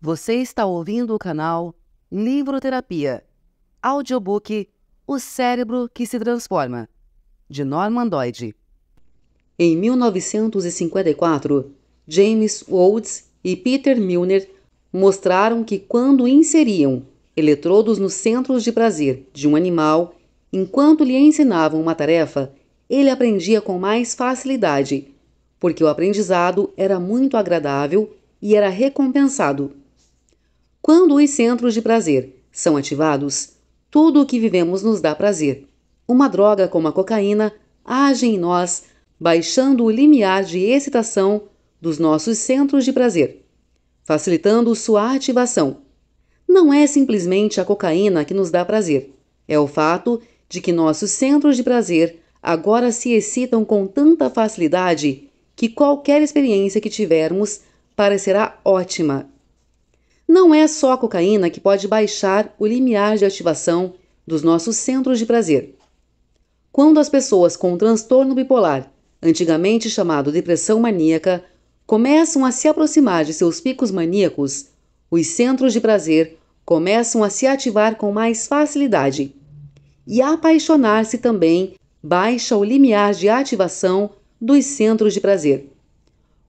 Você está ouvindo o canal Livroterapia, audiobook O Cérebro que se Transforma, de Norman Doidge. Em 1954, James Woods e Peter Milner mostraram que quando inseriam eletrodos nos centros de prazer de um animal, enquanto lhe ensinavam uma tarefa, ele aprendia com mais facilidade, porque o aprendizado era muito agradável e era recompensado. Quando os centros de prazer são ativados, tudo o que vivemos nos dá prazer. Uma droga como a cocaína age em nós, baixando o limiar de excitação dos nossos centros de prazer, facilitando sua ativação. Não é simplesmente a cocaína que nos dá prazer, é o fato de que nossos centros de prazer agora se excitam com tanta facilidade que qualquer experiência que tivermos parecerá ótima. Não é só a cocaína que pode baixar o limiar de ativação dos nossos centros de prazer. Quando as pessoas com transtorno bipolar, antigamente chamado depressão maníaca, começam a se aproximar de seus picos maníacos, os centros de prazer começam a se ativar com mais facilidade. E apaixonar-se também baixa o limiar de ativação dos centros de prazer.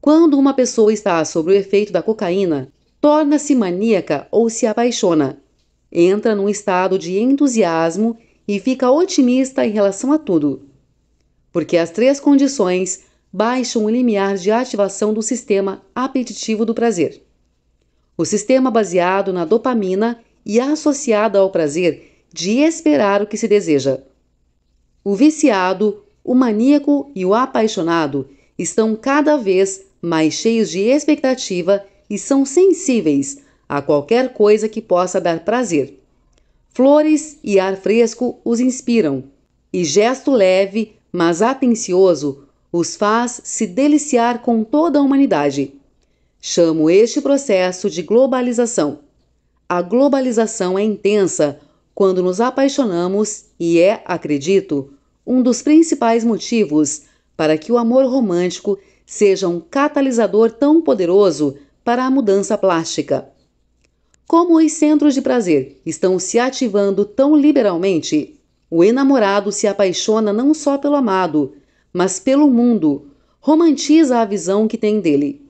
Quando uma pessoa está sob o efeito da cocaína, torna-se maníaca ou se apaixona. Entra num estado de entusiasmo e fica otimista em relação a tudo. Porque as três condições baixam o limiar de ativação do sistema apetitivo do prazer. O sistema baseado na dopamina e associado ao prazer de esperar o que se deseja. O viciado, o maníaco e o apaixonado estão cada vez mais cheios de expectativa e são sensíveis a qualquer coisa que possa dar prazer. Flores e ar fresco os inspiram, e gesto leve, mas atencioso, os faz se deliciar com toda a humanidade. Chamo este processo de globalização. A globalização é intensa quando nos apaixonamos e é, acredito, um dos principais motivos para que o amor romântico seja um catalisador tão poderoso para a mudança plástica. Como os centros de prazer estão se ativando tão liberalmente, o enamorado se apaixona não só pelo amado, mas pelo mundo, romantiza a visão que tem dele.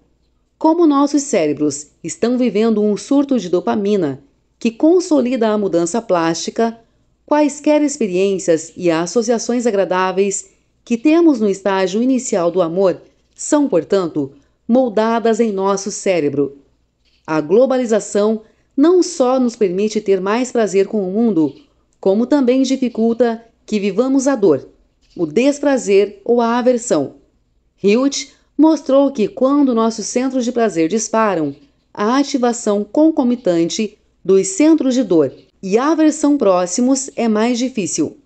Como nossos cérebros estão vivendo um surto de dopamina que consolida a mudança plástica, quaisquer experiências e associações agradáveis que temos no estágio inicial do amor são, portanto, moldadas em nosso cérebro. A globalização não só nos permite ter mais prazer com o mundo, como também dificulta que vivamos a dor, o desprazer ou a aversão. Hilt mostrou que quando nossos centros de prazer disparam, a ativação concomitante dos centros de dor e aversão próximos é mais difícil.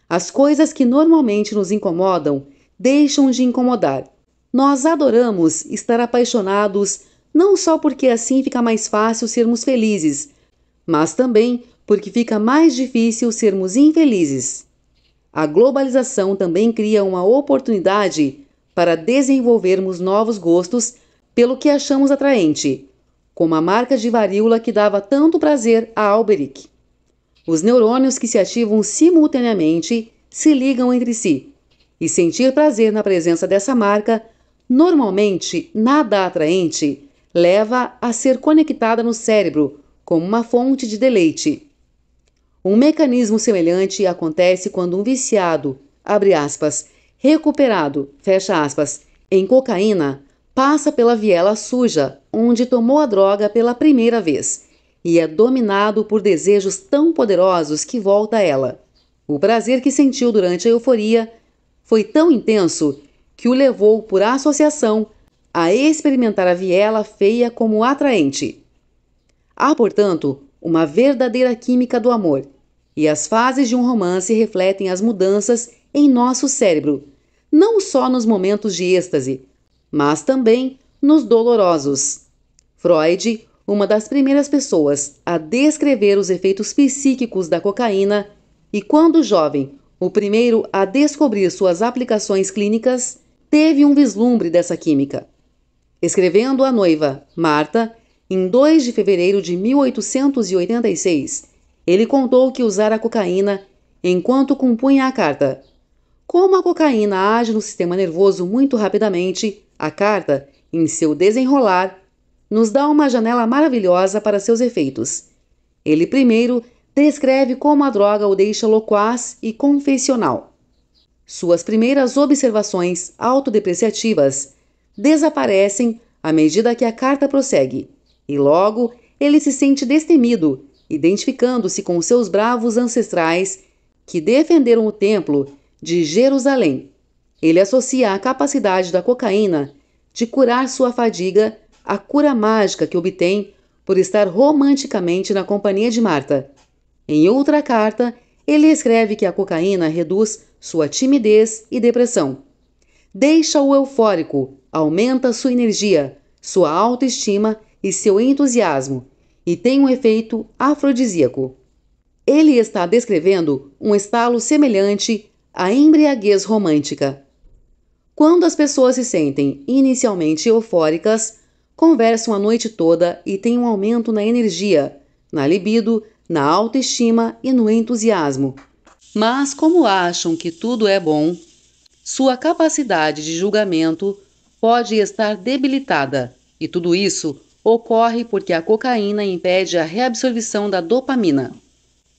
As coisas que normalmente nos incomodam deixam de incomodar. Nós adoramos estar apaixonados não só porque assim fica mais fácil sermos felizes, mas também porque fica mais difícil sermos infelizes. A globalização também cria uma oportunidade para desenvolvermos novos gostos pelo que achamos atraente, como a marca de varíola que dava tanto prazer a Alberic. Os neurônios que se ativam simultaneamente se ligam entre si, e sentir prazer na presença dessa marca, normalmente nada atraente, leva a ser conectada no cérebro como uma fonte de deleite. Um mecanismo semelhante acontece quando um viciado, abre aspas, recuperado, fecha aspas, em cocaína, passa pela viela suja, onde tomou a droga pela primeira vez, e é dominado por desejos tão poderosos que volta a ela. O prazer que sentiu durante a euforia foi tão intenso que o levou, por associação, a experimentar a viela feia como atraente. Há, portanto, uma verdadeira química do amor, e as fases de um romance refletem as mudanças em nosso cérebro, não só nos momentos de êxtase, mas também nos dolorosos. Freud, uma das primeiras pessoas a descrever os efeitos psíquicos da cocaína, e quando jovem, o primeiro a descobrir suas aplicações clínicas, teve um vislumbre dessa química. Escrevendo à noiva, Marta, Em 2 de fevereiro de 1886, ele contou que usara cocaína enquanto compunha a carta. Como a cocaína age no sistema nervoso muito rapidamente, a carta, em seu desenrolar, nos dá uma janela maravilhosa para seus efeitos. Ele primeiro descreve como a droga o deixa loquaz e confessional. Suas primeiras observações autodepreciativas desaparecem à medida que a carta prossegue, e logo ele se sente destemido, identificando-se com seus bravos ancestrais que defenderam o templo de Jerusalém. Ele associa a capacidade da cocaína de curar sua fadiga à cura mágica que obtém por estar romanticamente na companhia de Marta. Em outra carta, ele escreve que a cocaína reduz sua timidez e depressão. Deixa-o eufórico, aumenta sua energia, sua autoestima e seu entusiasmo, e tem um efeito afrodisíaco. Ele está descrevendo um estado semelhante à embriaguez romântica. Quando as pessoas se sentem inicialmente eufóricas, conversam a noite toda e têm um aumento na energia, na libido, na autoestima e no entusiasmo. Mas como acham que tudo é bom, sua capacidade de julgamento pode estar debilitada, e tudo isso ocorre porque a cocaína impede a reabsorção da dopamina.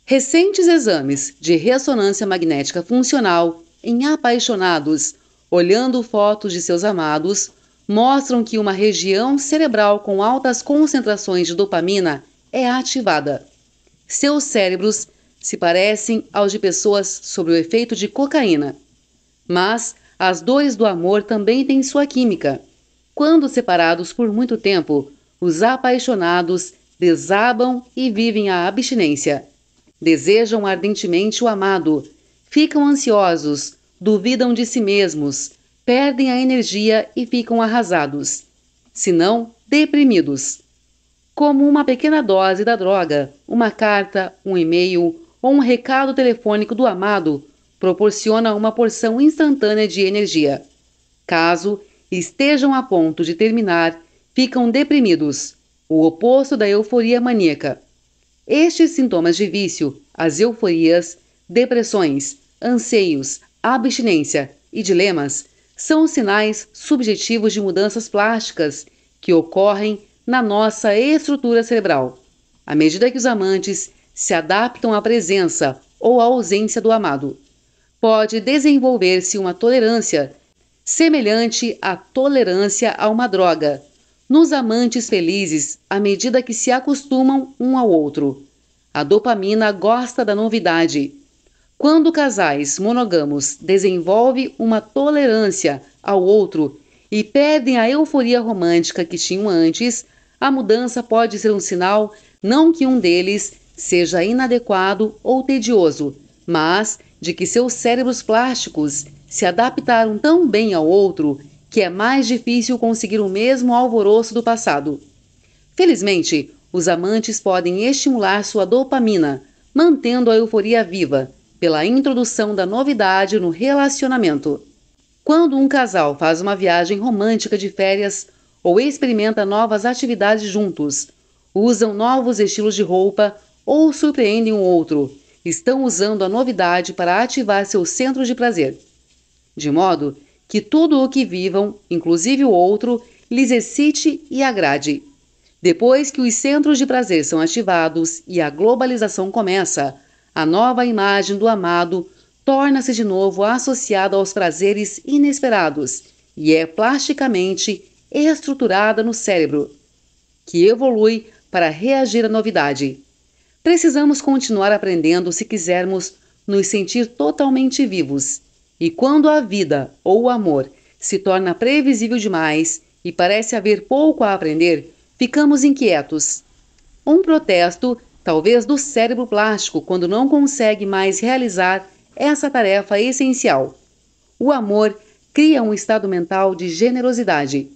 Recentes exames de ressonância magnética funcional em apaixonados, olhando fotos de seus amados, mostram que uma região cerebral com altas concentrações de dopamina é ativada. Seus cérebros se parecem aos de pessoas sob o efeito de cocaína. Mas as dores do amor também têm sua química. Quando separados por muito tempo, os apaixonados desabam e vivem a abstinência. Desejam ardentemente o amado, ficam ansiosos, duvidam de si mesmos, perdem a energia e ficam arrasados, se não deprimidos. Como uma pequena dose da droga, uma carta, um e-mail ou um recado telefônico do amado proporciona uma porção instantânea de energia. Caso estejam a ponto de terminar, ficam deprimidos, o oposto da euforia maníaca. Estes sintomas de vício, as euforias, depressões, anseios, abstinência e dilemas, são sinais subjetivos de mudanças plásticas que ocorrem na nossa estrutura cerebral, à medida que os amantes se adaptam à presença ou à ausência do amado. Pode desenvolver-se uma tolerância semelhante à tolerância a uma droga, nos amantes felizes à medida que se acostumam um ao outro. A dopamina gosta da novidade. Quando casais monogâmicos desenvolvem uma tolerância ao outro e perdem a euforia romântica que tinham antes, a mudança pode ser um sinal não que um deles seja inadequado ou tedioso, mas de que seus cérebros plásticos se adaptaram tão bem ao outro que é mais difícil conseguir o mesmo alvoroço do passado. Felizmente, os amantes podem estimular sua dopamina, mantendo a euforia viva, pela introdução da novidade no relacionamento. Quando um casal faz uma viagem romântica de férias ou experimenta novas atividades juntos, usam novos estilos de roupa ou surpreendem um outro, estão usando a novidade para ativar seus centros de prazer. De modo que tudo o que vivam, inclusive o outro, lhes excite e agrade. Depois que os centros de prazer são ativados e a globalização começa, a nova imagem do amado torna-se de novo associada aos prazeres inesperados e é plasticamente estruturada no cérebro, que evolui para reagir à novidade. Precisamos continuar aprendendo se quisermos nos sentir totalmente vivos. E quando a vida ou o amor se torna previsível demais e parece haver pouco a aprender, ficamos inquietos. Um protesto, talvez do cérebro plástico, quando não consegue mais realizar essa tarefa essencial. O amor cria um estado mental de generosidade.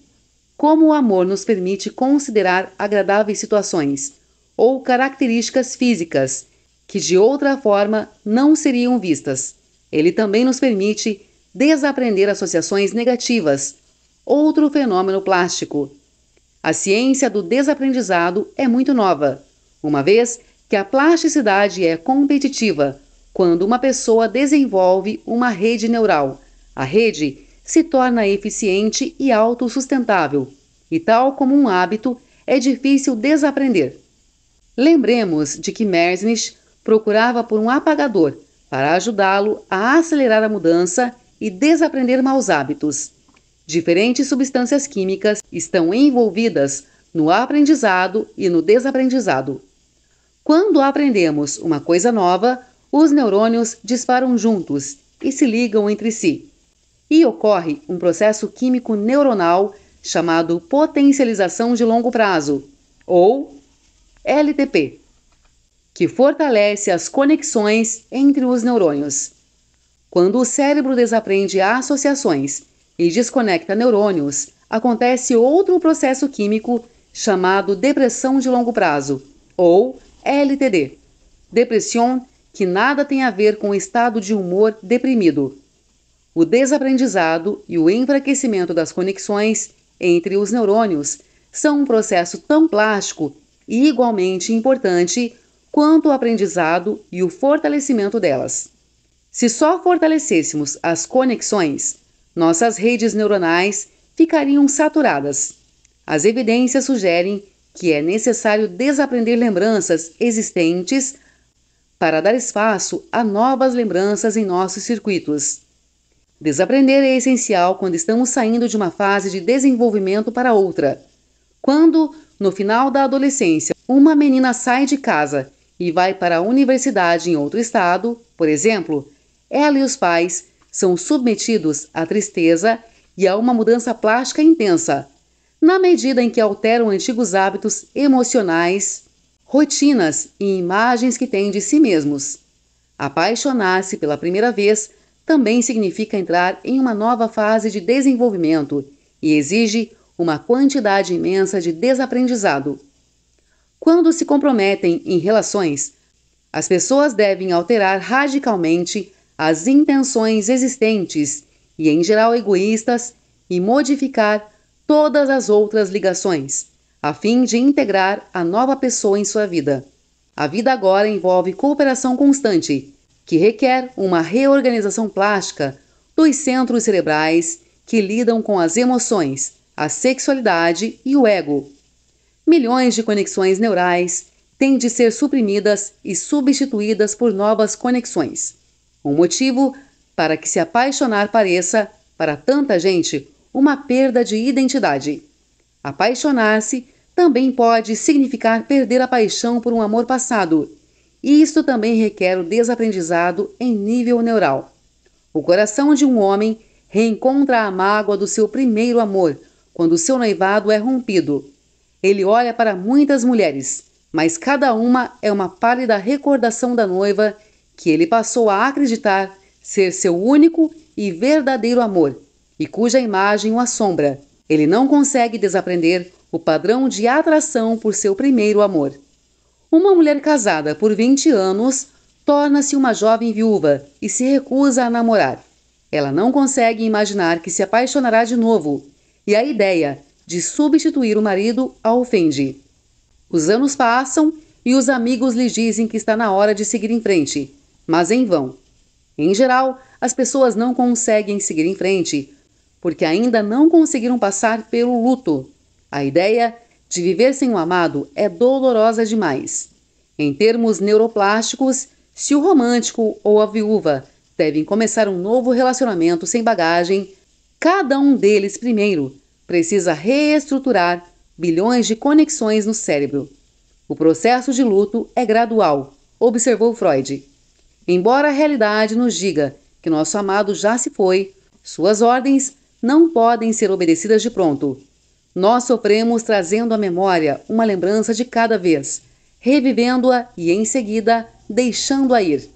Como o amor nos permite considerar agradáveis situações ou características físicas que de outra forma não seriam vistas, ele também nos permite desaprender associações negativas, outro fenômeno plástico. A ciência do desaprendizado é muito nova, uma vez que a plasticidade é competitiva. Quando uma pessoa desenvolve uma rede neural, a rede se torna eficiente e autossustentável, e tal como um hábito, é difícil desaprender. Lembremos de que Mersennich procurava por um apagador para ajudá-lo a acelerar a mudança e desaprender maus hábitos. Diferentes substâncias químicas estão envolvidas no aprendizado e no desaprendizado. Quando aprendemos uma coisa nova, os neurônios disparam juntos e se ligam entre si. E ocorre um processo químico neuronal chamado potencialização de longo prazo, ou LTP, que fortalece as conexões entre os neurônios. Quando o cérebro desaprende associações e desconecta neurônios, acontece outro processo químico chamado depressão de longo prazo, ou LTD. Depressão que nada tem a ver com o estado de humor deprimido. O desaprendizado e o enfraquecimento das conexões entre os neurônios são um processo tão plástico e igualmente importante quanto o aprendizado e o fortalecimento delas. Se só fortalecêssemos as conexões, nossas redes neuronais ficariam saturadas. As evidências sugerem que é necessário desaprender lembranças existentes para dar espaço a novas lembranças em nossos circuitos. Desaprender é essencial quando estamos saindo de uma fase de desenvolvimento para outra. Quando, no final da adolescência, uma menina sai de casa e vai para a universidade em outro estado, por exemplo, ela e os pais são submetidos à tristeza e a uma mudança plástica intensa, na medida em que alteram antigos hábitos emocionais, rotinas e imagens que têm de si mesmos. Apaixonar-se pela primeira vez também significa entrar em uma nova fase de desenvolvimento e exige uma quantidade imensa de desaprendizado. Quando se comprometem em relações, as pessoas devem alterar radicalmente as intenções existentes e, em geral, egoístas, e modificar todas as outras ligações, a fim de integrar a nova pessoa em sua vida. A vida agora envolve cooperação constante, que requer uma reorganização plástica dos centros cerebrais que lidam com as emoções, a sexualidade e o ego. Milhões de conexões neurais têm de ser suprimidas e substituídas por novas conexões. Um motivo para que se apaixonar pareça, para tanta gente, uma perda de identidade. Apaixonar-se também pode significar perder a paixão por um amor passado, e isto também requer o desaprendizado em nível neural. O coração de um homem reencontra a mágoa do seu primeiro amor, quando seu noivado é rompido. Ele olha para muitas mulheres, mas cada uma é uma pálida recordação da noiva que ele passou a acreditar ser seu único e verdadeiro amor, e cuja imagem o assombra. Ele não consegue desaprender o padrão de atração por seu primeiro amor. Uma mulher casada por 20 anos torna-se uma jovem viúva e se recusa a namorar. Ela não consegue imaginar que se apaixonará de novo, e a ideia de substituir o marido a ofende. Os anos passam e os amigos lhe dizem que está na hora de seguir em frente, mas em vão. Em geral, as pessoas não conseguem seguir em frente porque ainda não conseguiram passar pelo luto. A ideia de viver sem o amado é dolorosa demais. Em termos neuroplásticos, se o romântico ou a viúva devem começar um novo relacionamento sem bagagem, cada um deles primeiro precisa reestruturar bilhões de conexões no cérebro. O processo de luto é gradual, observou Freud. Embora a realidade nos diga que nosso amado já se foi, suas ordens não podem ser obedecidas de pronto. Nós sofremos trazendo à memória uma lembrança de cada vez, revivendo-a e, em seguida, deixando-a ir.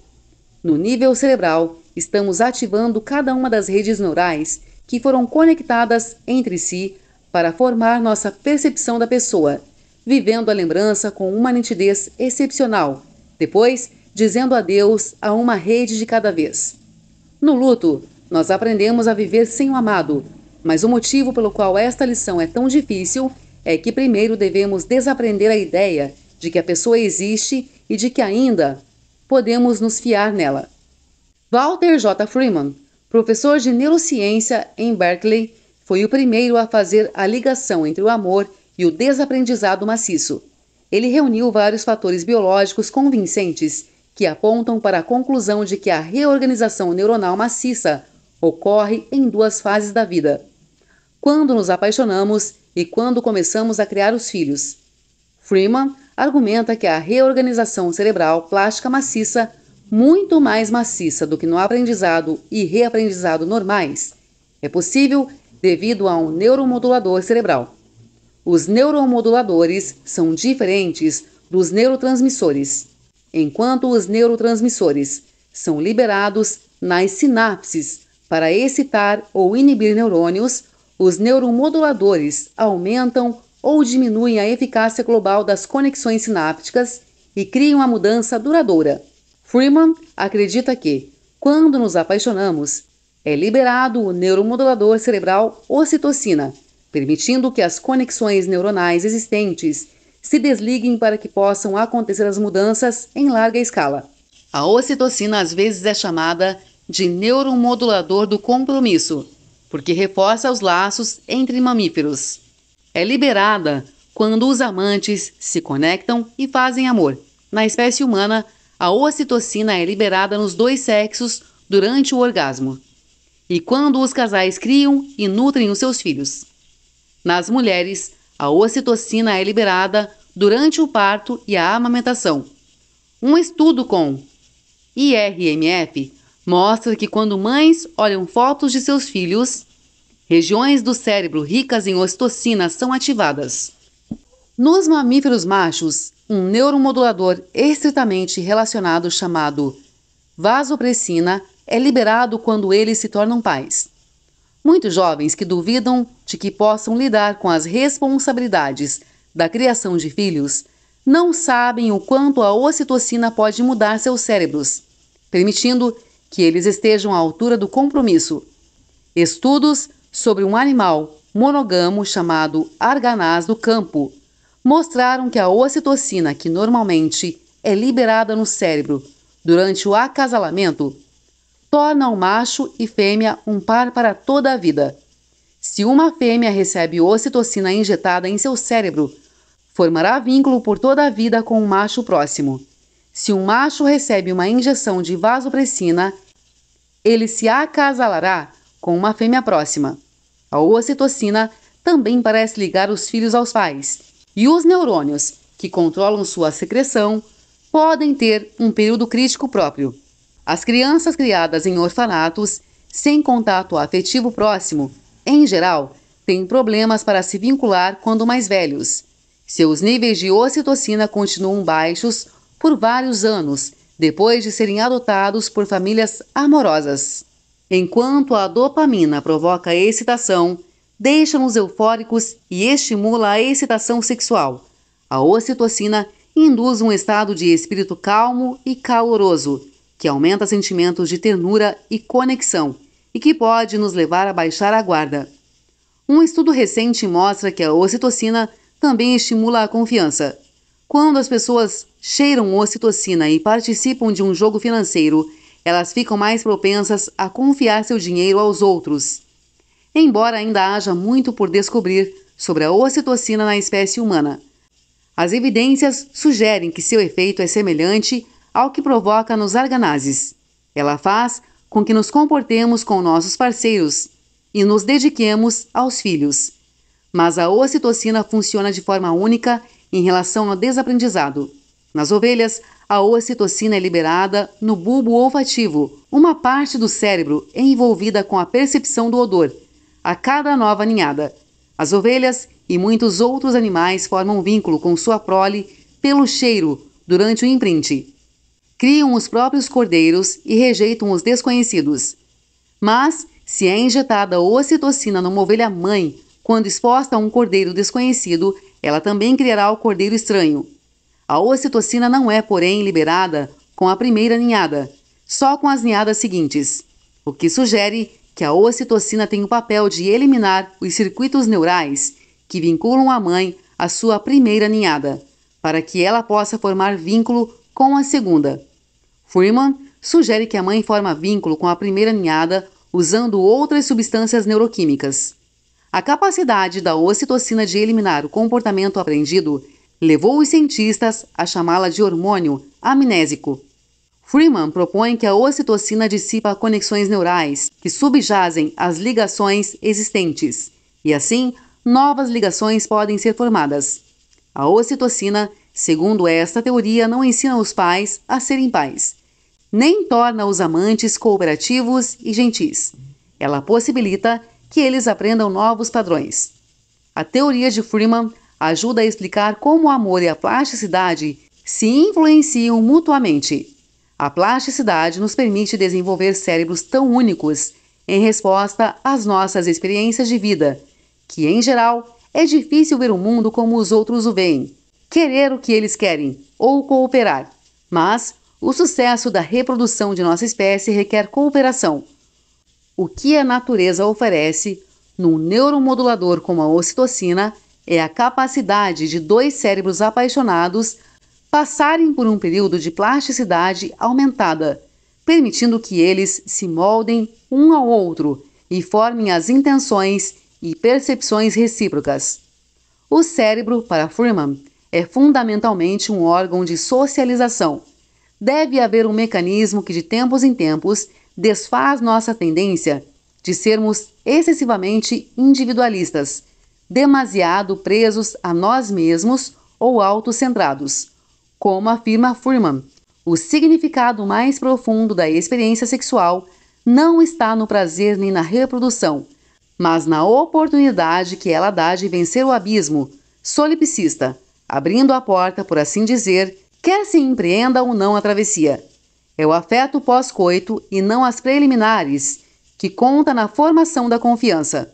No nível cerebral, estamos ativando cada uma das redes neurais que foram conectadas entre si para formar nossa percepção da pessoa, vivendo a lembrança com uma nitidez excepcional, depois dizendo adeus a uma rede de cada vez. No luto, nós aprendemos a viver sem o amado, mas o motivo pelo qual esta lição é tão difícil é que primeiro devemos desaprender a ideia de que a pessoa existe e de que ainda podemos nos fiar nela. Walter J. Freeman, professor de neurociência em Berkeley, foi o primeiro a fazer a ligação entre o amor e o desaprendizado maciço. Ele reuniu vários fatores biológicos convincentes que apontam para a conclusão de que a reorganização neuronal maciça ocorre em duas fases da vida: quando nos apaixonamos e quando começamos a criar os filhos. Freeman argumenta que a reorganização cerebral plástica maciça, muito mais maciça do que no aprendizado e reaprendizado normais, é possível devido a um neuromodulador cerebral. Os neuromoduladores são diferentes dos neurotransmissores. Enquanto os neurotransmissores são liberados nas sinapses para excitar ou inibir neurônios, os neuromoduladores aumentam ou diminuem a eficácia global das conexões sinápticas e criam a mudança duradoura. Freeman acredita que, quando nos apaixonamos, é liberado o neuromodulador cerebral ocitocina, permitindo que as conexões neuronais existentes se desliguem para que possam acontecer as mudanças em larga escala. A ocitocina às vezes é chamada de neuromodulador do compromisso, porque reforça os laços entre mamíferos. É liberada quando os amantes se conectam e fazem amor. Na espécie humana, a ocitocina é liberada nos dois sexos durante o orgasmo e quando os casais criam e nutrem os seus filhos. Nas mulheres, a ocitocina é liberada durante o parto e a amamentação. Um estudo com IRMF mostra que quando mães olham fotos de seus filhos, regiões do cérebro ricas em ocitocina são ativadas. Nos mamíferos machos, um neuromodulador estritamente relacionado chamado vasopressina é liberado quando eles se tornam pais. Muitos jovens que duvidam de que possam lidar com as responsabilidades da criação de filhos não sabem o quanto a ocitocina pode mudar seus cérebros, permitindo que eles estejam à altura do compromisso. Estudos sobre um animal monogamo chamado arganaz do campo mostraram que a ocitocina, que normalmente é liberada no cérebro durante o acasalamento, torna o macho e fêmea um par para toda a vida. Se uma fêmea recebe ocitocina injetada em seu cérebro, formará vínculo por toda a vida com o macho próximo. Se um macho recebe uma injeção de vasopressina, ele se acasalará com uma fêmea próxima. A ocitocina também parece ligar os filhos aos pais, e os neurônios, que controlam sua secreção, podem ter um período crítico próprio. As crianças criadas em orfanatos, sem contato afetivo próximo, em geral, têm problemas para se vincular quando mais velhos. Seus níveis de ocitocina continuam baixos por vários anos, depois de serem adotados por famílias amorosas. Enquanto a dopamina provoca a excitação, deixa-nos eufóricos e estimula a excitação sexual. A ocitocina induz um estado de espírito calmo e caloroso, que aumenta sentimentos de ternura e conexão e que pode nos levar a baixar a guarda. Um estudo recente mostra que a ocitocina também estimula a confiança. Quando as pessoas cheiram ocitocina e participam de um jogo financeiro, elas ficam mais propensas a confiar seu dinheiro aos outros. Embora ainda haja muito por descobrir sobre a ocitocina na espécie humana, as evidências sugerem que seu efeito é semelhante ao que provoca nos arganazes. Ela faz com que nos comportemos com nossos parceiros e nos dediquemos aos filhos. Mas a ocitocina funciona de forma única em relação ao desaprendizado. Nas ovelhas, a ocitocina é liberada no bulbo olfativo, uma parte do cérebro envolvida com a percepção do odor, a cada nova ninhada. As ovelhas e muitos outros animais formam vínculo com sua prole pelo cheiro durante o imprinte. Criam os próprios cordeiros e rejeitam os desconhecidos. Mas, se é injetada ocitocina numa ovelha mãe, quando exposta a um cordeiro desconhecido, ela também criará o cordeiro estranho. A ocitocina não é, porém, liberada com a primeira ninhada, só com as ninhadas seguintes, o que sugere que a ocitocina tem o papel de eliminar os circuitos neurais que vinculam a mãe à sua primeira ninhada, para que ela possa formar vínculo com a segunda. Freeman sugere que a mãe forma vínculo com a primeira ninhada usando outras substâncias neuroquímicas. A capacidade da ocitocina de eliminar o comportamento aprendido levou os cientistas a chamá-la de hormônio amnésico. Freeman propõe que a ocitocina dissipa conexões neurais que subjazem às ligações existentes, e assim, novas ligações podem ser formadas. A ocitocina, segundo esta teoria, não ensina os pais a serem pais, nem torna os amantes cooperativos e gentis. Ela possibilita que eles aprendam novos padrões. A teoria de Freeman ajuda a explicar como o amor e a plasticidade se influenciam mutuamente. A plasticidade nos permite desenvolver cérebros tão únicos em resposta às nossas experiências de vida, que, em geral, é difícil ver o mundo como os outros o veem, querer o que eles querem ou cooperar. Mas o sucesso da reprodução de nossa espécie requer cooperação. O que a natureza oferece num neuromodulador como a ocitocina é a capacidade de dois cérebros apaixonados passarem por um período de plasticidade aumentada, permitindo que eles se moldem um ao outro e formem as intenções e percepções recíprocas. O cérebro, para Freeman, é fundamentalmente um órgão de socialização. Deve haver um mecanismo que, de tempos em tempos, desfaz nossa tendência de sermos excessivamente individualistas, demasiado presos a nós mesmos ou autocentrados. Como afirma Freeman, o significado mais profundo da experiência sexual não está no prazer nem na reprodução, mas na oportunidade que ela dá de vencer o abismo solipsista, abrindo a porta, por assim dizer, quer se empreenda ou não a travessia. É o afeto pós-coito e não as preliminares que conta na formação da confiança.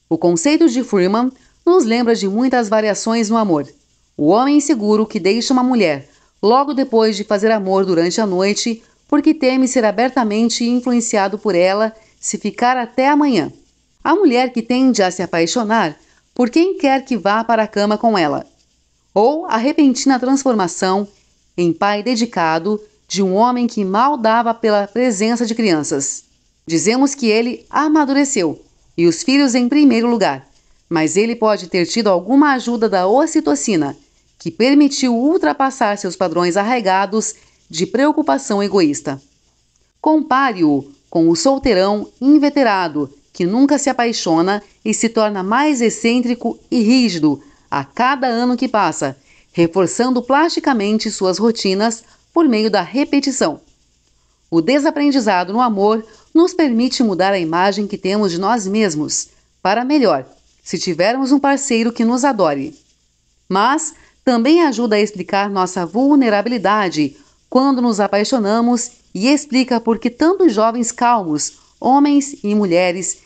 O conceito de Freeman nos lembra de muitas variações no amor. O homem inseguro que deixa uma mulher logo depois de fazer amor durante a noite porque teme ser abertamente influenciado por ela se ficar até amanhã. A mulher que tende a se apaixonar por quem quer que vá para a cama com ela. Ou a repentina transformação em pai dedicado de um homem que mal dava pela presença de crianças. Dizemos que ele amadureceu, e os filhos em primeiro lugar, mas ele pode ter tido alguma ajuda da ocitocina, que permitiu ultrapassar seus padrões arraigados de preocupação egoísta. Compare-o com o solteirão inveterado, que nunca se apaixona e se torna mais excêntrico e rígido a cada ano que passa, reforçando plasticamente suas rotinas por meio da repetição. O desaprendizado no amor nos permite mudar a imagem que temos de nós mesmos para melhor, se tivermos um parceiro que nos adore. Mas também ajuda a explicar nossa vulnerabilidade quando nos apaixonamos e explica por que tantos jovens calmos, homens e mulheres,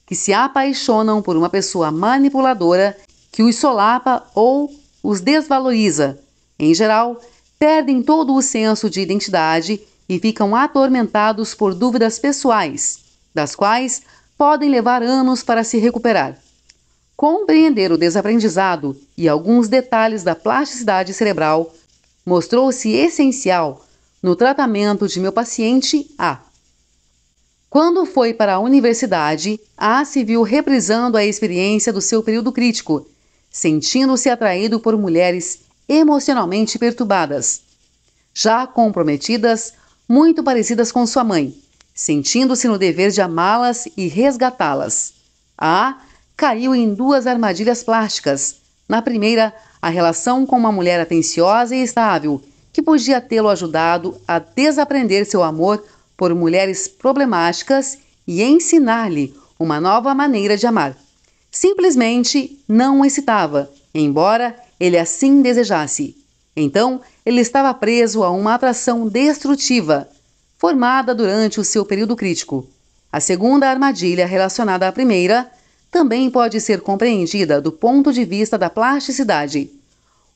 que se apaixonam por uma pessoa manipuladora que os solapa ou os desvaloriza, em geral, perdem todo o senso de identidade e ficam atormentados por dúvidas pessoais, das quais podem levar anos para se recuperar. Compreender o desaprendizado e alguns detalhes da plasticidade cerebral mostrou-se essencial no tratamento de meu paciente A. Quando foi para a universidade, A se viu reprisando a experiência do seu período crítico, sentindo-se atraído por mulheres emocionalmente perturbadas, já comprometidas, muito parecidas com sua mãe, sentindo-se no dever de amá-las e resgatá-las. A caiu em duas armadilhas plásticas. Na primeira, a relação com uma mulher atenciosa e estável, que podia tê-lo ajudado a desaprender seu amor por mulheres problemáticas e ensinar-lhe uma nova maneira de amar. Simplesmente não o excitava, embora ele assim desejasse. Então, ele estava preso a uma atração destrutiva, formada durante o seu período crítico. A segunda armadilha, relacionada à primeira, também pode ser compreendida do ponto de vista da plasticidade.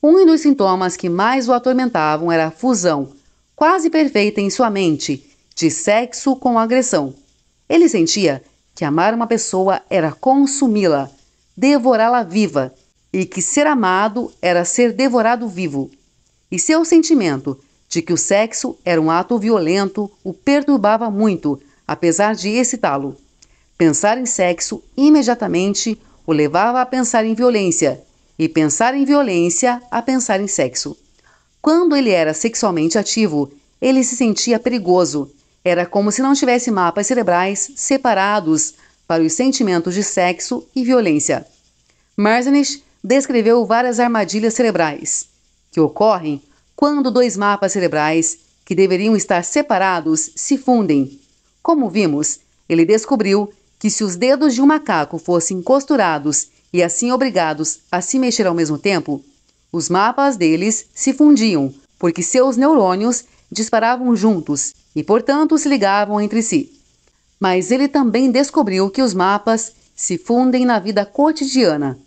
Um dos sintomas que mais o atormentavam era a fusão, quase perfeita em sua mente, de sexo com agressão. Ele sentia que amar uma pessoa era consumi-la, devorá-la viva, e que ser amado era ser devorado vivo. E seu sentimento de que o sexo era um ato violento o perturbava muito, apesar de excitá-lo. Pensar em sexo imediatamente o levava a pensar em violência, e pensar em violência a pensar em sexo. Quando ele era sexualmente ativo, ele se sentia perigoso. Era como se não tivesse mapas cerebrais separados para os sentimentos de sexo e violência. Merzenich descreveu várias armadilhas cerebrais, que ocorrem quando dois mapas cerebrais, que deveriam estar separados, se fundem. Como vimos, ele descobriu que se os dedos de um macaco fossem costurados e assim obrigados a se mexer ao mesmo tempo, os mapas deles se fundiam, porque seus neurônios disparavam juntos e, portanto, se ligavam entre si. Mas ele também descobriu que os mapas se fundem na vida cotidiana.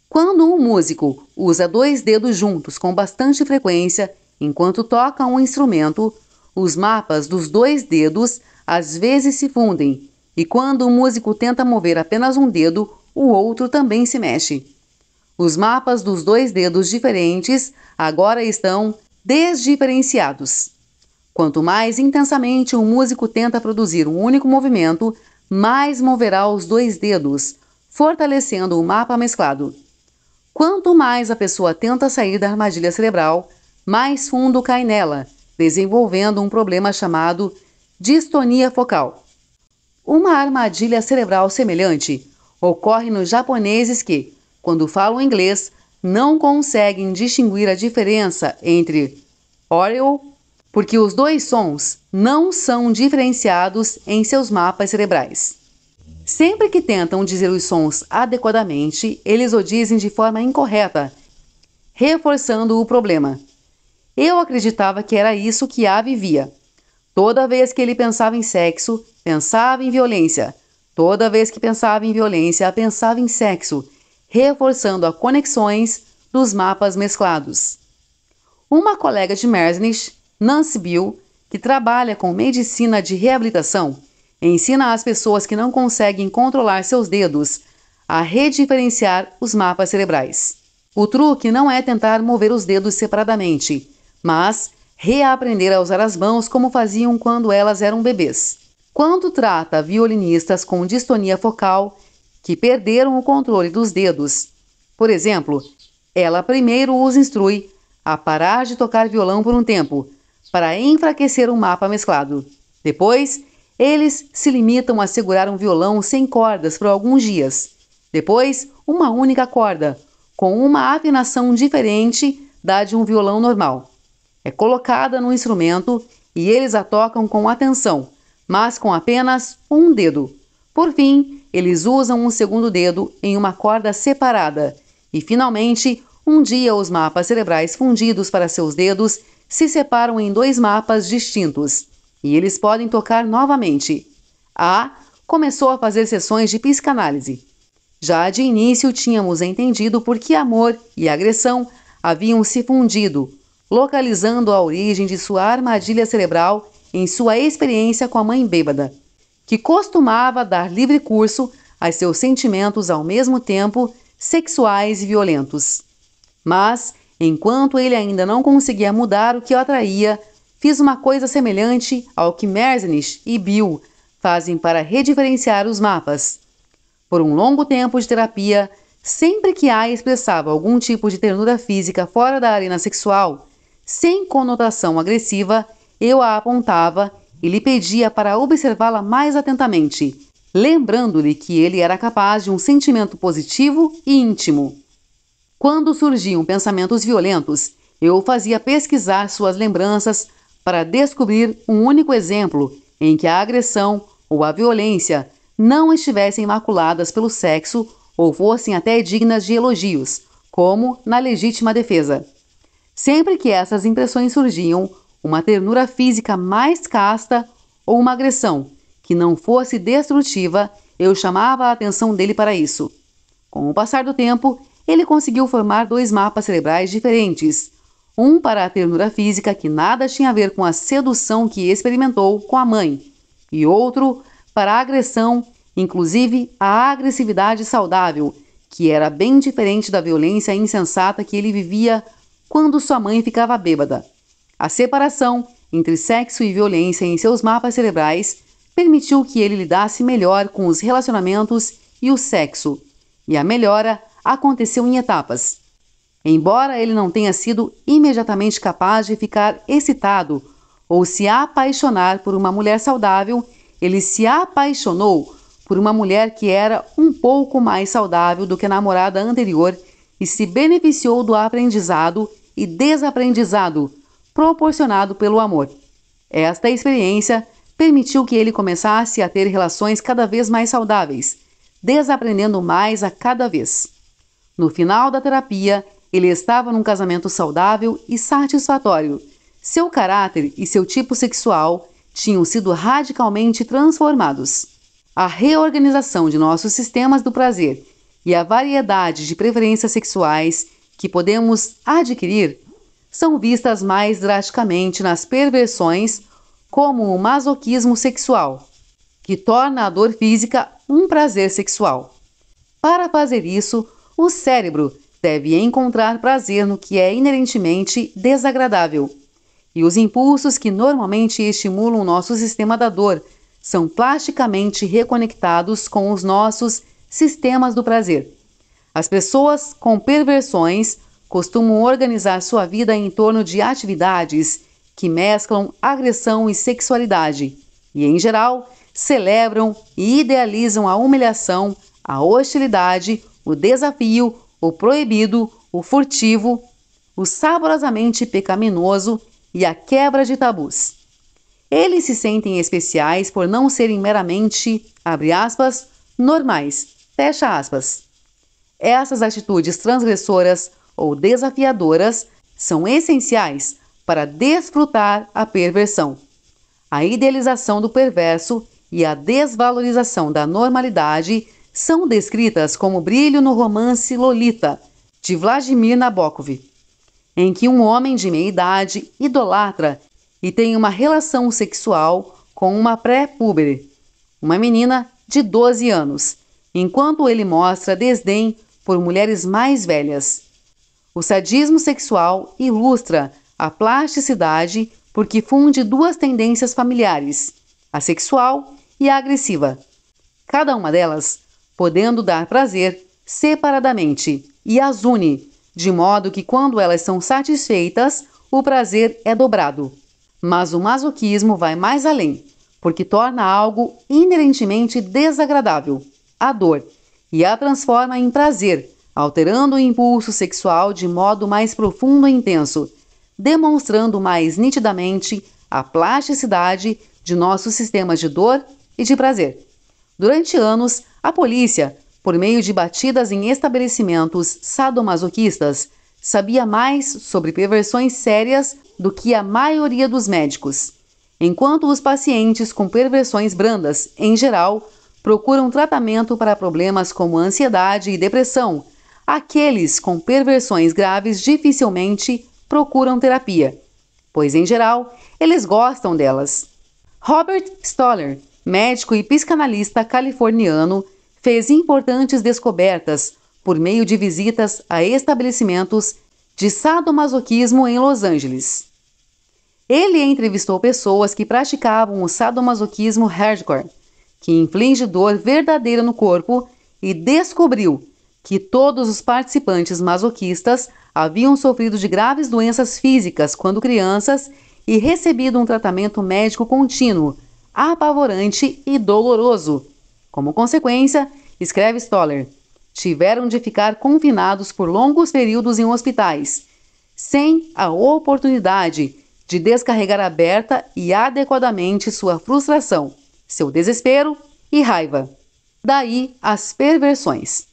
Quando um músico usa dois dedos juntos com bastante frequência enquanto toca um instrumento, os mapas dos dois dedos às vezes se fundem, e quando o músico tenta mover apenas um dedo, o outro também se mexe. Os mapas dos dois dedos diferentes agora estão desdiferenciados. Quanto mais intensamente um músico tenta produzir um único movimento, mais moverá os dois dedos, fortalecendo o mapa mesclado. Quanto mais a pessoa tenta sair da armadilha cerebral, mais fundo cai nela, desenvolvendo um problema chamado distonia focal. Uma armadilha cerebral semelhante ocorre nos japoneses que, quando falam inglês, não conseguem distinguir a diferença entre Oreo, porque os dois sons não são diferenciados em seus mapas cerebrais. Sempre que tentam dizer os sons adequadamente, eles o dizem de forma incorreta, reforçando o problema. Eu acreditava que era isso que A vivia. Toda vez que ele pensava em sexo, pensava em violência. Toda vez que pensava em violência, pensava em sexo, reforçando as conexões dos mapas mesclados. Uma colega de Merzenich, Nancy Bill, que trabalha com medicina de reabilitação, ensina às pessoas que não conseguem controlar seus dedos a rediferenciar os mapas cerebrais. O truque não é tentar mover os dedos separadamente, mas reaprender a usar as mãos como faziam quando elas eram bebês. Quando trata violinistas com distonia focal que perderam o controle dos dedos, por exemplo, ela primeiro os instrui a parar de tocar violão por um tempo, para enfraquecer um mapa mesclado. Depois, eles se limitam a segurar um violão sem cordas por alguns dias. Depois, uma única corda, com uma afinação diferente da de um violão normal. É colocada no instrumento e eles a tocam com atenção, mas com apenas um dedo. Por fim, eles usam um segundo dedo em uma corda separada. E, finalmente, um dia os mapas cerebrais fundidos para seus dedos se separam em dois mapas distintos. E eles podem tocar novamente. A começou a fazer sessões de psicanálise. Já de início tínhamos entendido por que amor e agressão haviam se fundido, localizando a origem de sua armadilha cerebral em sua experiência com a mãe bêbada, que costumava dar livre curso a seus sentimentos ao mesmo tempo sexuais e violentos. Mas, enquanto ele ainda não conseguia mudar o que o atraía, fiz uma coisa semelhante ao que Merzenich e Bill fazem para rediferenciar os mapas. Por um longo tempo de terapia, sempre que A expressava algum tipo de ternura física fora da arena sexual, sem conotação agressiva, eu a apontava e lhe pedia para observá-la mais atentamente, lembrando-lhe que ele era capaz de um sentimento positivo e íntimo. Quando surgiam pensamentos violentos, eu o fazia pesquisar suas lembranças para descobrir um único exemplo em que a agressão ou a violência não estivessem maculadas pelo sexo ou fossem até dignas de elogios, como na legítima defesa. Sempre que essas impressões surgiam, uma ternura física mais casta ou uma agressão que não fosse destrutiva, eu chamava a atenção dele para isso. Com o passar do tempo, ele conseguiu formar dois mapas cerebrais diferentes, um para a ternura física que nada tinha a ver com a sedução que experimentou com a mãe, e outro para a agressão, inclusive a agressividade saudável, que era bem diferente da violência insensata que ele vivia quando sua mãe ficava bêbada. A separação entre sexo e violência em seus mapas cerebrais permitiu que ele lidasse melhor com os relacionamentos e o sexo, e a melhora aconteceu em etapas. Embora ele não tenha sido imediatamente capaz de ficar excitado ou se apaixonar por uma mulher saudável, ele se apaixonou por uma mulher que era um pouco mais saudável do que a namorada anterior e se beneficiou do aprendizado e desaprendizado proporcionado pelo amor. Esta experiência permitiu que ele começasse a ter relações cada vez mais saudáveis, desaprendendo mais a cada vez. No final da terapia, ele estava num casamento saudável e satisfatório. Seu caráter e seu tipo sexual tinham sido radicalmente transformados. A reorganização de nossos sistemas do prazer e a variedade de preferências sexuais que podemos adquirir são vistas mais drasticamente nas perversões, como o masoquismo sexual, que torna a dor física um prazer sexual. Para fazer isso, o cérebro deve encontrar prazer no que é inerentemente desagradável. E os impulsos que normalmente estimulam o nosso sistema da dor são plasticamente reconectados com os nossos sistemas do prazer. As pessoas com perversões costumam organizar sua vida em torno de atividades que mesclam agressão e sexualidade e, em geral, celebram e idealizam a humilhação, a hostilidade, o desafio, o proibido, o furtivo, o saborosamente pecaminoso e a quebra de tabus. Eles se sentem especiais por não serem meramente, abre aspas, normais, fecha aspas. Essas atitudes transgressoras ou desafiadoras são essenciais para desfrutar a perversão. A idealização do perverso e a desvalorização da normalidade são descritas como brilho no romance Lolita, de Vladimir Nabokov, em que um homem de meia-idade idolatra e tem uma relação sexual com uma pré-púbere, uma menina de 12 anos, enquanto ele mostra desdém por mulheres mais velhas. O sadismo sexual ilustra a plasticidade porque funde duas tendências familiares, a sexual e a agressiva, cada uma delas podendo dar prazer separadamente, e as une, de modo que quando elas são satisfeitas, o prazer é dobrado. Mas o masoquismo vai mais além, porque torna algo inerentemente desagradável, a dor, e a transforma em prazer, alterando o impulso sexual de modo mais profundo e intenso, demonstrando mais nitidamente a plasticidade de nossos sistemas de dor e de prazer. Durante anos, a polícia, por meio de batidas em estabelecimentos sadomasoquistas, sabia mais sobre perversões sérias do que a maioria dos médicos, enquanto os pacientes com perversões brandas, em geral, procuram tratamento para problemas como ansiedade e depressão. Aqueles com perversões graves dificilmente procuram terapia, pois, em geral, eles gostam delas. Robert Stoller, médico e psicanalista californiano, fez importantes descobertas por meio de visitas a estabelecimentos de sadomasoquismo em Los Angeles. Ele entrevistou pessoas que praticavam o sadomasoquismo hardcore, que inflige dor verdadeira no corpo, e descobriu que todos os participantes masoquistas haviam sofrido de graves doenças físicas quando crianças e recebido um tratamento médico contínuo, apavorante e doloroso. Como consequência, escreve Stoller, tiveram de ficar confinados por longos períodos em hospitais, sem a oportunidade de descarregar aberta e adequadamente sua frustração, seu desespero e raiva. Daí as perversões.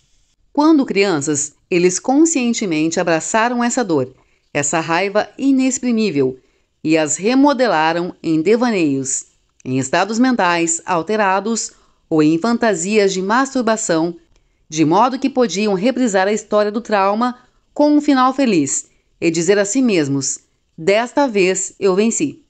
Quando crianças, eles conscientemente abraçaram essa dor, essa raiva inexprimível, e as remodelaram em devaneios, em estados mentais alterados ou em fantasias de masturbação, de modo que podiam reprisar a história do trauma com um final feliz e dizer a si mesmos: desta vez eu venci.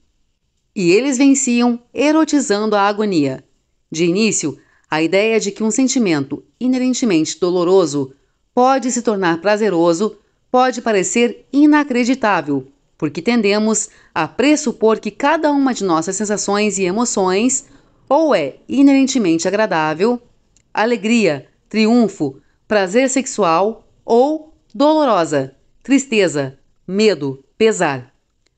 E eles venciam erotizando a agonia. De início, a ideia de que um sentimento inerentemente doloroso pode se tornar prazeroso, pode parecer inacreditável, porque tendemos a pressupor que cada uma de nossas sensações e emoções ou é inerentemente agradável, alegria, triunfo, prazer sexual, ou dolorosa, tristeza, medo, pesar.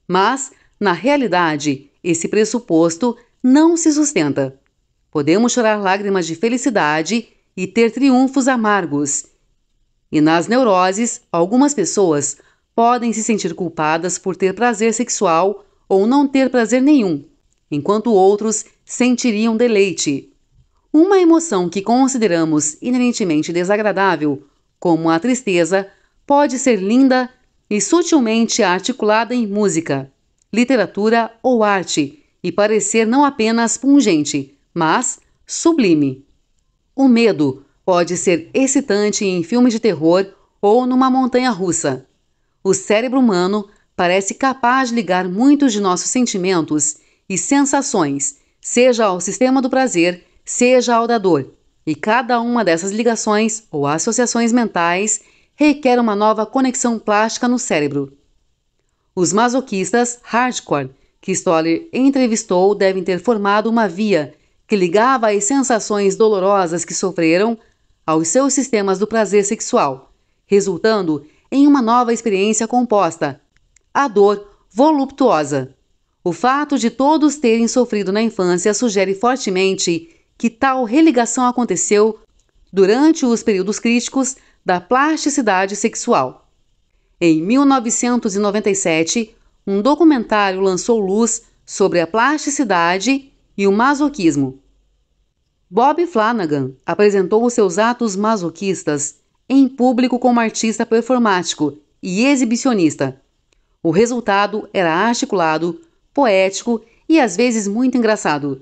Mas, na realidade, esse pressuposto não se sustenta. Podemos chorar lágrimas de felicidade e ter triunfos amargos. E nas neuroses, algumas pessoas podem se sentir culpadas por ter prazer sexual ou não ter prazer nenhum, enquanto outros sentiriam deleite. Uma emoção que consideramos inerentemente desagradável, como a tristeza, pode ser linda e sutilmente articulada em música, literatura ou arte e parecer não apenas pungente, mas sublime. O medo pode ser excitante em filmes de terror ou numa montanha-russa. O cérebro humano parece capaz de ligar muitos de nossos sentimentos e sensações, seja ao sistema do prazer, seja ao da dor, e cada uma dessas ligações ou associações mentais requer uma nova conexão plástica no cérebro. Os masoquistas hardcore que Stoller entrevistou devem ter formado uma via que ligava as sensações dolorosas que sofreram aos seus sistemas do prazer sexual, resultando em uma nova experiência composta, a dor voluptuosa. O fato de todos terem sofrido na infância sugere fortemente que tal religação aconteceu durante os períodos críticos da plasticidade sexual. Em 1997, um documentário lançou luz sobre a plasticidade e o masoquismo. Bob Flanagan apresentou os seus atos masoquistas em público como artista performático e exibicionista. O resultado era articulado, poético e às vezes muito engraçado.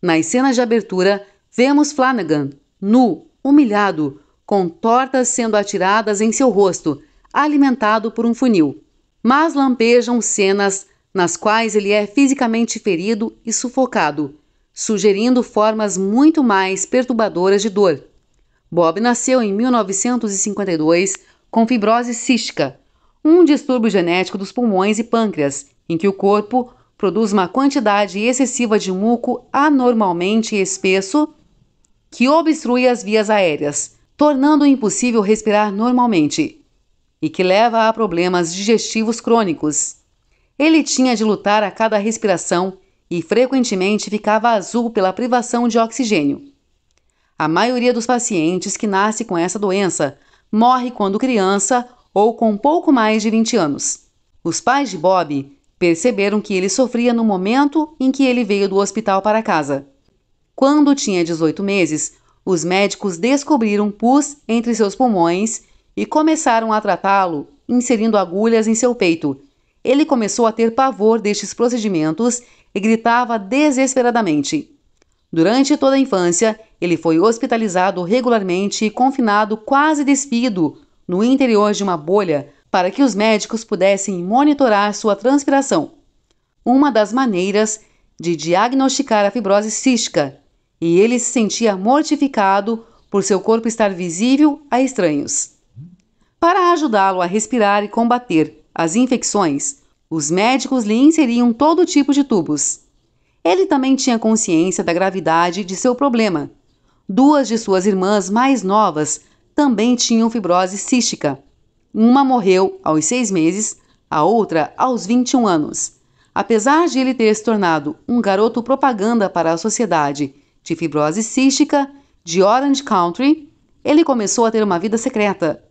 Nas cenas de abertura, vemos Flanagan, nu, humilhado, com tortas sendo atiradas em seu rosto, alimentado por um funil. Mas lampejam cenas nas quais ele é fisicamente ferido e sufocado, sugerindo formas muito mais perturbadoras de dor. Bob nasceu em 1952 com fibrose cística, um distúrbio genético dos pulmões e pâncreas, em que o corpo produz uma quantidade excessiva de muco anormalmente espesso que obstrui as vias aéreas, tornando impossível respirar normalmente, e que leva a problemas digestivos crônicos. Ele tinha de lutar a cada respiração e frequentemente ficava azul pela privação de oxigênio. A maioria dos pacientes que nasce com essa doença morre quando criança ou com pouco mais de 20 anos. Os pais de Bob perceberam que ele sofria no momento em que ele veio do hospital para casa. Quando tinha 18 meses, os médicos descobriram pus entre seus pulmões e começaram a tratá-lo, inserindo agulhas em seu peito. Ele começou a ter pavor destes procedimentos e gritava desesperadamente. Durante toda a infância, ele foi hospitalizado regularmente e confinado quase despido no interior de uma bolha para que os médicos pudessem monitorar sua transpiração. Uma das maneiras de diagnosticar a fibrose cística, e ele se sentia mortificado por seu corpo estar visível a estranhos. Para ajudá-lo a respirar e combater as infecções, os médicos lhe inseriam todo tipo de tubos. Ele também tinha consciência da gravidade de seu problema. 2 de suas irmãs mais novas também tinham fibrose cística. Uma morreu aos 6 meses, a outra aos 21 anos. Apesar de ele ter se tornado um garoto propaganda para a Sociedade de Fibrose Cística de Orange County, ele começou a ter uma vida secreta.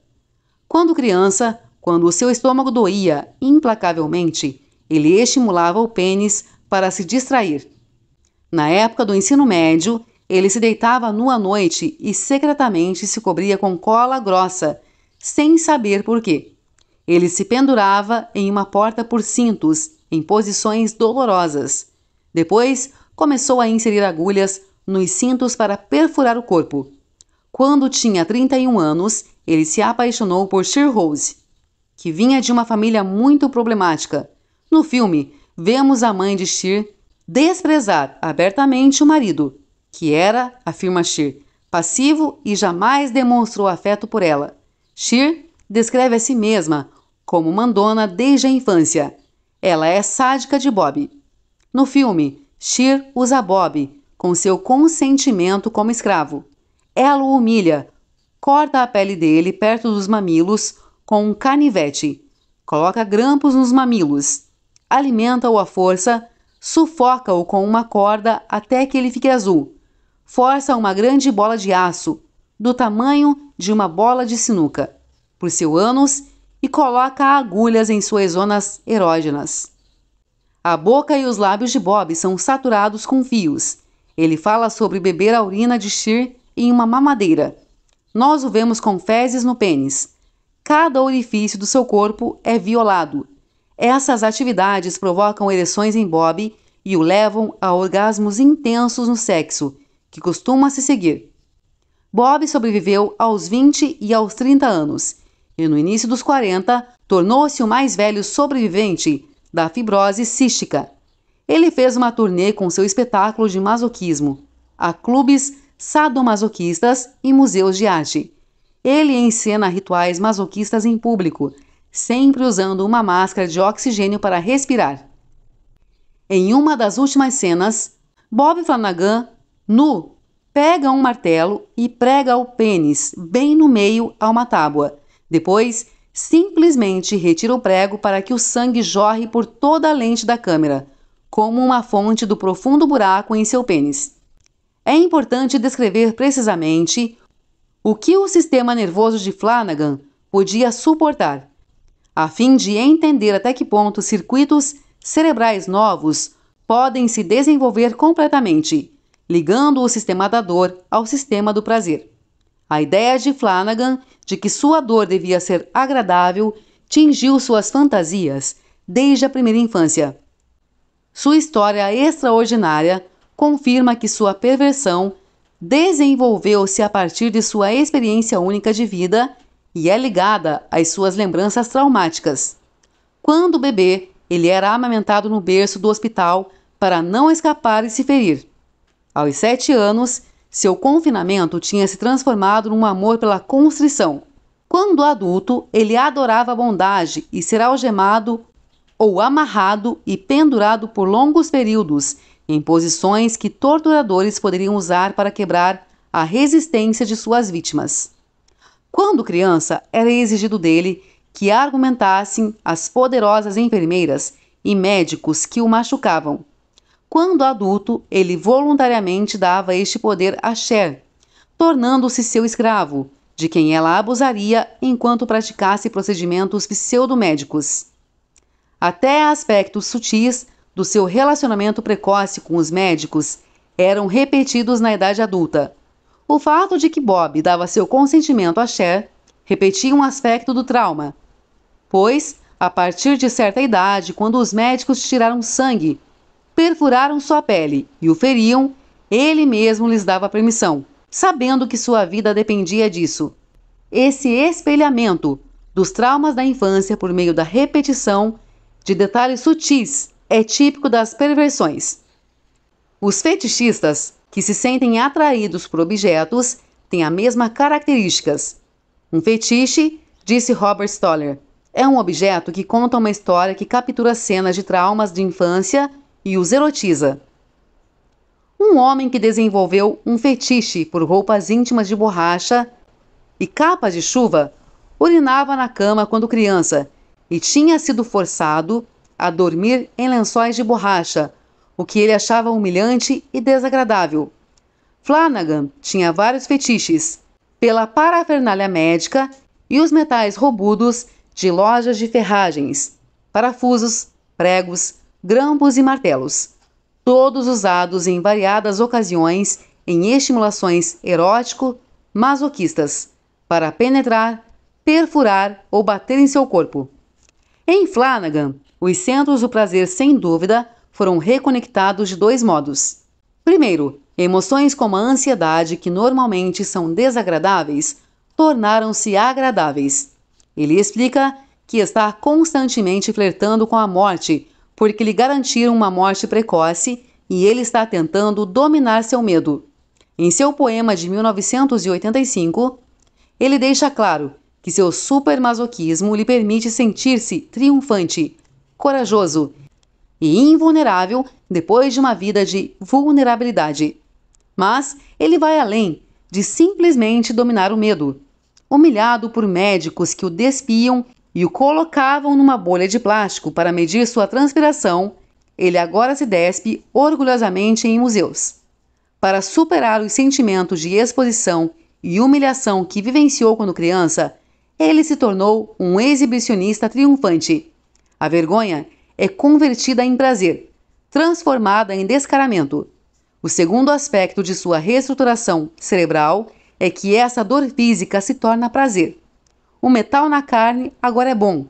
Quando criança, quando o seu estômago doía implacavelmente, ele estimulava o pênis para se distrair. Na época do ensino médio, ele se deitava nu à noite e secretamente se cobria com cola grossa, sem saber por quê. Ele se pendurava em uma porta por cintos, em posições dolorosas. Depois, começou a inserir agulhas nos cintos para perfurar o corpo. Quando tinha 31 anos, ele se apaixonou por Cher Rose, que vinha de uma família muito problemática. No filme, vemos a mãe de Cher desprezar abertamente o marido, que era, afirma Cher, passivo e jamais demonstrou afeto por ela. Cher descreve a si mesma como mandona desde a infância. Ela é sádica de Bob. No filme, Cher usa Bob com seu consentimento como escravo. Ela o humilha, corta a pele dele perto dos mamilos com um canivete, coloca grampos nos mamilos, alimenta-o à força, sufoca-o com uma corda até que ele fique azul, força uma grande bola de aço, do tamanho de uma bola de sinuca, por seu ânus e coloca agulhas em suas zonas erógenas. A boca e os lábios de Bob são saturados com fios. Ele fala sobre beber a urina de Cher em uma mamadeira. Nós o vemos com fezes no pênis. Cada orifício do seu corpo é violado. Essas atividades provocam ereções em Bob e o levam a orgasmos intensos no sexo, que costuma se seguir. Bob sobreviveu aos 20 e aos 30 anos, e no início dos 40 tornou-se o mais velho sobrevivente da fibrose cística. Ele fez uma turnê com seu espetáculo de masoquismo, a clubes sadomasoquistas e museus de arte. Ele encena rituais masoquistas em público, sempre usando uma máscara de oxigênio para respirar. Em uma das últimas cenas, Bob Flanagan, nu, pega um martelo e prega o pênis bem no meio a uma tábua. Depois, simplesmente retira o prego para que o sangue jorre por toda a lente da câmera, como uma fonte do profundo buraco em seu pênis. É importante descrever precisamente o que o sistema nervoso de Flanagan podia suportar, a fim de entender até que ponto circuitos cerebrais novos podem se desenvolver completamente, ligando o sistema da dor ao sistema do prazer. A ideia de Flanagan de que sua dor devia ser agradável tingiu suas fantasias desde a primeira infância. Sua história extraordinária confirma que sua perversão desenvolveu-se a partir de sua experiência única de vida e é ligada às suas lembranças traumáticas. Quando bebê, ele era amamentado no berço do hospital para não escapar e se ferir. Aos 7 anos, seu confinamento tinha se transformado num amor pela constrição. Quando adulto, ele adorava a bondade e ser algemado ou amarrado e pendurado por longos períodos em posições que torturadores poderiam usar para quebrar a resistência de suas vítimas. Quando criança, era exigido dele que argumentassem as poderosas enfermeiras e médicos que o machucavam. Quando adulto, ele voluntariamente dava este poder a Cher, tornando-se seu escravo, de quem ela abusaria enquanto praticasse procedimentos pseudomédicos. Até aspectos sutis do seu relacionamento precoce com os médicos eram repetidos na idade adulta. O fato de que Bob dava seu consentimento a Cher repetia um aspecto do trauma, pois, a partir de certa idade, quando os médicos tiraram sangue, perfuraram sua pele e o feriam, ele mesmo lhes dava permissão, sabendo que sua vida dependia disso. Esse espelhamento dos traumas da infância por meio da repetição de detalhes sutis é típico das perversões. Os fetichistas, que se sentem atraídos por objetos, têm as mesmas características. Um fetiche, disse Robert Stoller, é um objeto que conta uma história que captura cenas de traumas de infância e os erotiza. Um homem que desenvolveu um fetiche por roupas íntimas de borracha e capas de chuva urinava na cama quando criança e tinha sido forçado a dormir em lençóis de borracha, o que ele achava humilhante e desagradável. Flanagan tinha vários fetiches pela parafernália médica e os metais robudos de lojas de ferragens, parafusos, pregos, grampos e martelos, todos usados em variadas ocasiões em estimulações erótico-masoquistas, para penetrar, perfurar ou bater em seu corpo. Em Flanagan, os centros do prazer, sem dúvida, foram reconectados de 2 modos. Primeiro, emoções como a ansiedade, que normalmente são desagradáveis, tornaram-se agradáveis. Ele explica que está constantemente flertando com a morte, porque lhe garantiram uma morte precoce e ele está tentando dominar seu medo. Em seu poema de 1985, ele deixa claro que seu supermasoquismo lhe permite sentir-se triunfante, corajoso e invulnerável depois de uma vida de vulnerabilidade. Mas ele vai além de simplesmente dominar o medo. Humilhado por médicos que o despiam e o colocavam numa bolha de plástico para medir sua transpiração, ele agora se despe orgulhosamente em museus. Para superar os sentimentos de exposição e humilhação que vivenciou quando criança, ele se tornou um exibicionista triunfante. A vergonha é convertida em prazer, transformada em descaramento. O segundo aspecto de sua reestruturação cerebral é que essa dor física se torna prazer. O metal na carne agora é bom.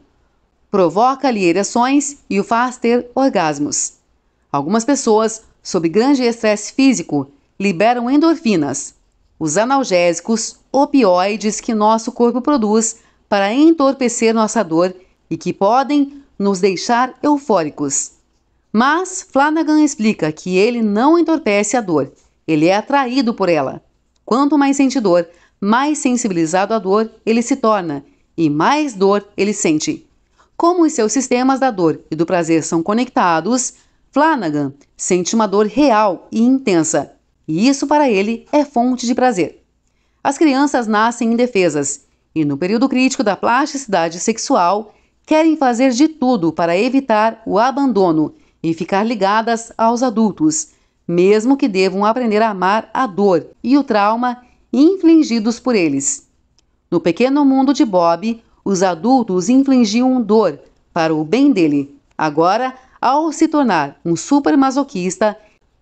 Provoca-lhe ereções e o faz ter orgasmos. Algumas pessoas, sob grande estresse físico, liberam endorfinas, os analgésicos, opioides que nosso corpo produz para entorpecer nossa dor e que podem nos deixar eufóricos. Mas Flanagan explica que ele não entorpece a dor, ele é atraído por ela. Quanto mais sente dor, mais sensibilizado à dor ele se torna e mais dor ele sente. Como os seus sistemas da dor e do prazer são conectados, Flanagan sente uma dor real e intensa, e isso para ele é fonte de prazer. As crianças nascem indefesas e, no período crítico da plasticidade sexual, querem fazer de tudo para evitar o abandono e ficar ligadas aos adultos, mesmo que devam aprender a amar a dor e o trauma infligidos por eles. No pequeno mundo de Bob, os adultos infligiam dor para o bem dele. Agora, ao se tornar um supermasoquista,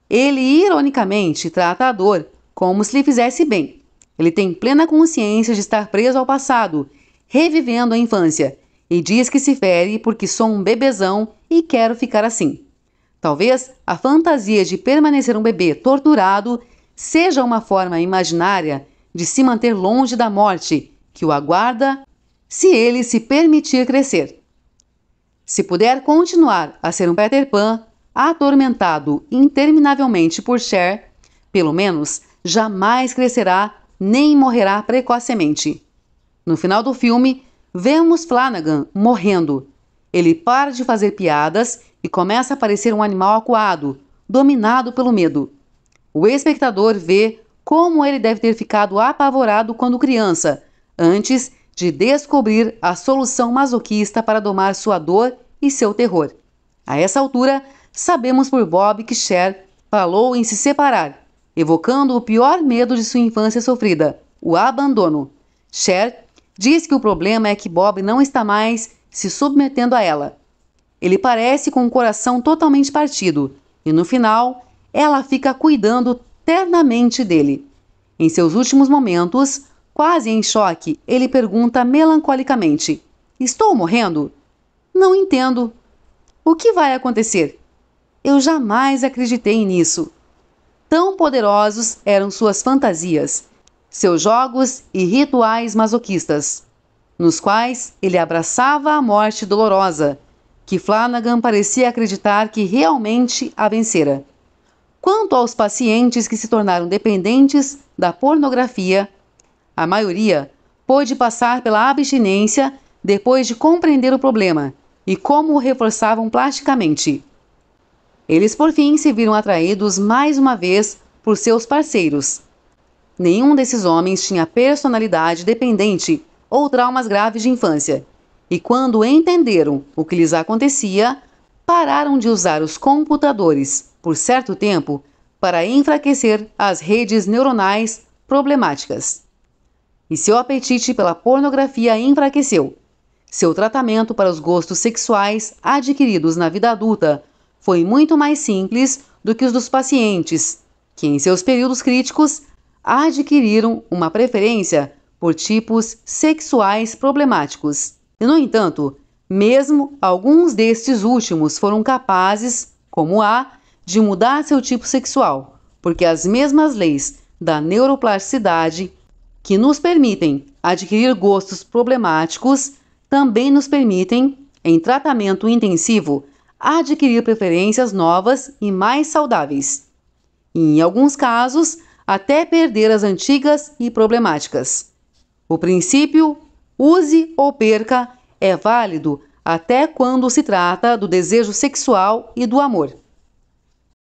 ele ironicamente trata a dor como se lhe fizesse bem. Ele tem plena consciência de estar preso ao passado, revivendo a infância, e diz que se fere porque sou um bebezão e quero ficar assim. Talvez a fantasia de permanecer um bebê torturado seja uma forma imaginária de se manter longe da morte que o aguarda se ele se permitir crescer. Se puder continuar a ser um Peter Pan, atormentado interminavelmente por Cher, pelo menos jamais crescerá nem morrerá precocemente. No final do filme, vemos Flanagan morrendo. Ele para de fazer piadas e começa a parecer um animal acuado, dominado pelo medo. O espectador vê como ele deve ter ficado apavorado quando criança, antes de descobrir a solução masoquista para domar sua dor e seu terror. A essa altura, sabemos por Bob que Cher falou em se separar, evocando o pior medo de sua infância sofrida, o abandono. Cher diz que o problema é que Bob não está mais se submetendo a ela. Ele parece com o coração totalmente partido, e no final, ela fica cuidando ternamente dele. Em seus últimos momentos, quase em choque, ele pergunta melancolicamente: "Estou morrendo? Não entendo. O que vai acontecer? Eu jamais acreditei nisso." Tão poderosos eram suas fantasias, seus jogos e rituais masoquistas, nos quais ele abraçava a morte dolorosa, que Flanagan parecia acreditar que realmente a vencera. Quanto aos pacientes que se tornaram dependentes da pornografia, a maioria pôde passar pela abstinência depois de compreender o problema e como o reforçavam plasticamente. Eles, por fim, se viram atraídos mais uma vez por seus parceiros. Nenhum desses homens tinha personalidade dependente ou traumas graves de infância, e quando entenderam o que lhes acontecia, pararam de usar os computadores por certo tempo para enfraquecer as redes neuronais problemáticas. E seu apetite pela pornografia enfraqueceu. Seu tratamento para os gostos sexuais adquiridos na vida adulta foi muito mais simples do que os dos pacientes, que em seus períodos críticos adquiriram uma preferência por tipos sexuais problemáticos. E, no entanto, mesmo alguns destes últimos foram capazes, como A, de mudar seu tipo sexual, porque as mesmas leis da neuroplasticidade que nos permitem adquirir gostos problemáticos também nos permitem, em tratamento intensivo, adquirir preferências novas e mais saudáveis. E, em alguns casos, até perder as antigas e problemáticas. O princípio use ou perca é válido até quando se trata do desejo sexual e do amor.